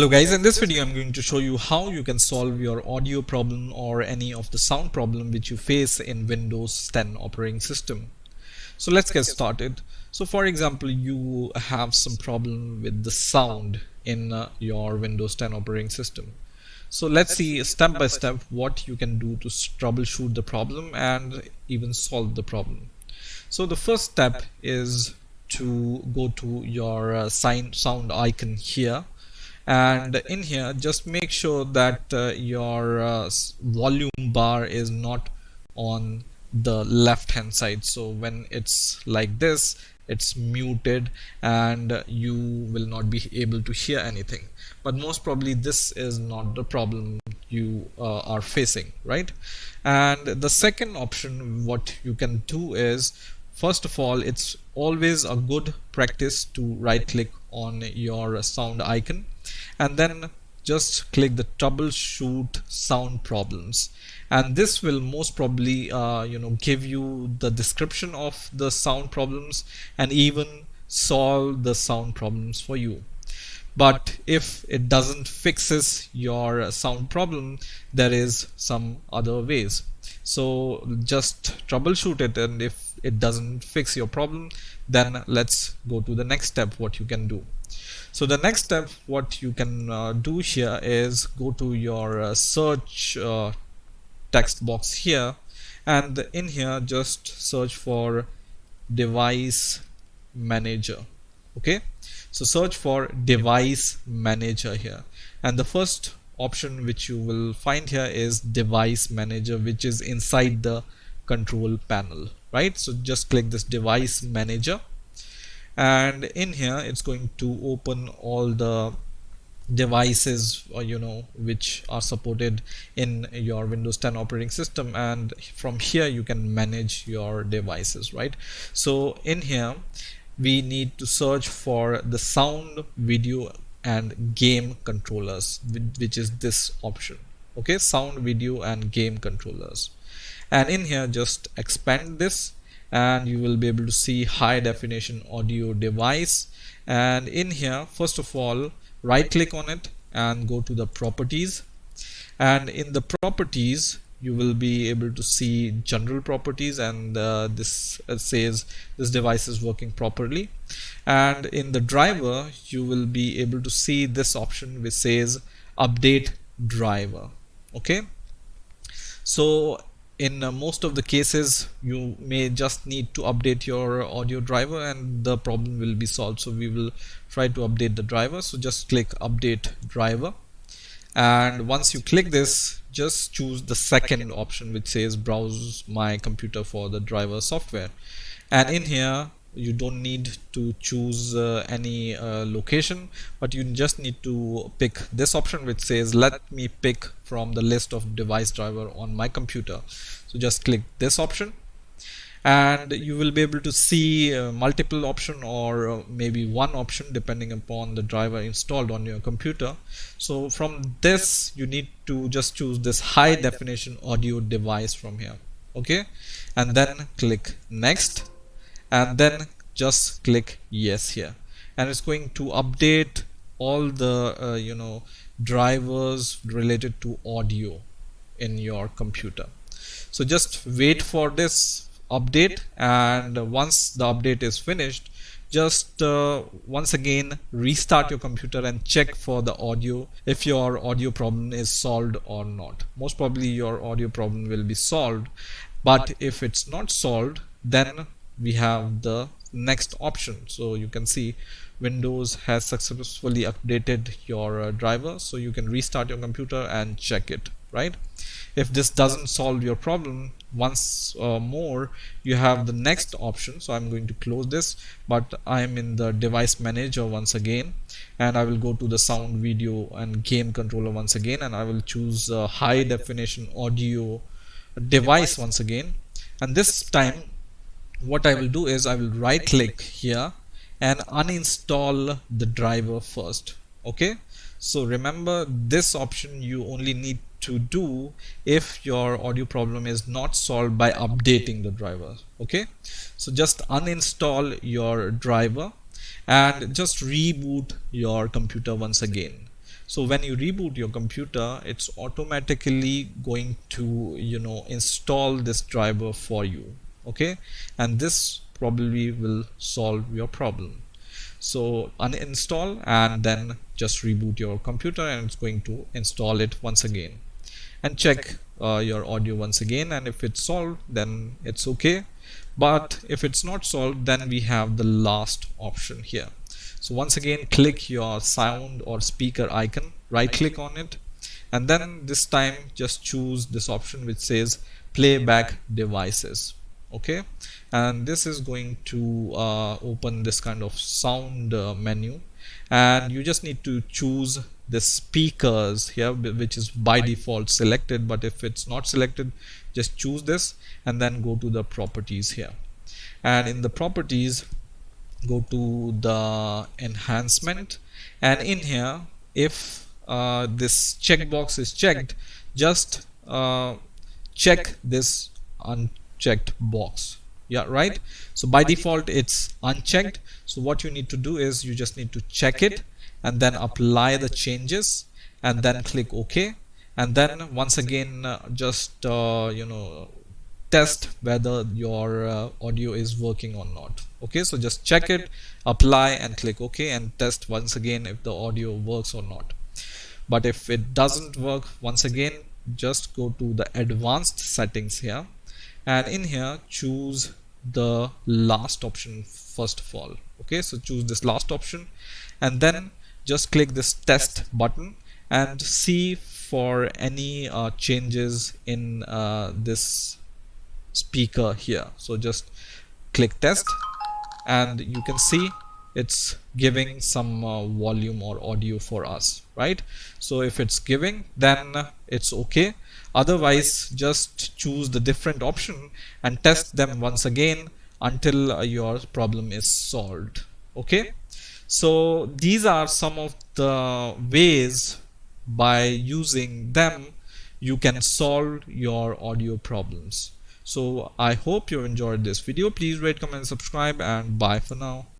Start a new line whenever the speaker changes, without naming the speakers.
Hello guys, in this video I'm going to show you how you can solve your audio problem or any of the sound problem which you face in Windows 10 operating system. So let's get started. So for example, you have some problem with the sound in your Windows 10 operating system. So let's see step by step what you can do to troubleshoot the problem and even solve the problem. So the first step is to go to your sound icon here, and in here just make sure that your volume bar is not on the left hand side. So when it's like this, it's muted and you will not be able to hear anything, but most probably this is not the problem you are facing, right? And the second option what you can do is, first of all, it's always a good practice to right click on your sound icon and then just click the troubleshoot sound problems, and this will most probably give you the description of the sound problems and even solve the sound problems for you. But if it doesn't fixes your sound problem, there is some other ways. So just troubleshoot it, and if it doesn't fix your problem, then let's go to the next step what you can do. So the next step what you can do here is go to your search text box here, and in here just search for device manager. Okay, so search for device manager here, and the first option which you will find here is device manager, which is inside the control panel, right? So just click this device manager, and in here it's going to open all the devices which are supported in your Windows 10 operating system, and from here you can manage your devices, right? So in here we need to search for the sound, video and game controllers, which is this option. Okay, sound, video and game controllers, and in here just expand this and you will be able to see high definition audio device. And in here, first of all, right click on it and go to the properties, and in the properties you will be able to see general properties, and this says this device is working properly. And in the driver you will be able to see this option which says update driver. Okay, so in most of the cases you may just need to update your audio driver and the problem will be solved. So we will try to update the driver, so just click update driver, and once you click this, just choose the second option which says browse my computer for the driver software, and in here you don't need to choose any location, but you just need to pick this option which says let me pick from the list of device driver on my computer. So just click this option and you will be able to see multiple option or maybe one option depending upon the driver installed on your computer. So from this you need to just choose this high definition audio device from here. Okay, and then click next, and then just click yes here, and it's going to update all the drivers related to audio in your computer. So just wait for this update, and once the update is finished, just once again restart your computer and check for the audio, if your audio problem is solved or not. Most probably your audio problem will be solved, but if it's not solved, then we have the next option. So you can see Windows has successfully updated your driver, so you can restart your computer and check it, right? If this doesn't solve your problem, once more you have the next option. So I'm going to close this, but I'm in the device manager once again, and I will go to the sound, video and game controller once again, and I will choose high definition audio device once again, and this time what I will do is I will right click here and uninstall the driver first. Okay, so remember this option you only need to do if your audio problem is not solved by updating the driver. Okay, so just uninstall your driver and just reboot your computer once again. So when you reboot your computer, it's automatically going to install this driver for you. Okay, and this probably will solve your problem. So uninstall and then just reboot your computer, and it's going to install it once again, and check your audio once again, and if it's solved then it's okay. But if it's not solved, then we have the last option here. So once again, click your sound or speaker icon, right click on it, and then this time just choose this option which says playback devices. Okay, and this is going to open this kind of sound menu, and you just need to choose the speakers here, which is by default selected, but if it's not selected, just choose this and then go to the properties here, and in the properties go to the enhancement, and in here, if this checkbox is checked, just check this unchecked box. Yeah, right. So by default it's unchecked, so what you need to do is you just need to check it and then apply the changes and then click OK, and then once again just test whether your audio is working or not. Okay, so just check it, apply and click OK, and test once again if the audio works or not. But if it doesn't work, once again just go to the advanced settings here, and in here choose the last option first of all. Okay, so choose this last option and then just click this test button and see for any changes in this speaker here. So just click test, and you can see it's giving some volume or audio for us, right? So if it's giving, then it's okay. Otherwise, just choose the different option and test them once again until your problem is solved. Okay, so these are some of the ways by using them you can solve your audio problems. So I hope you enjoyed this video. Please rate, comment, subscribe, and bye for now.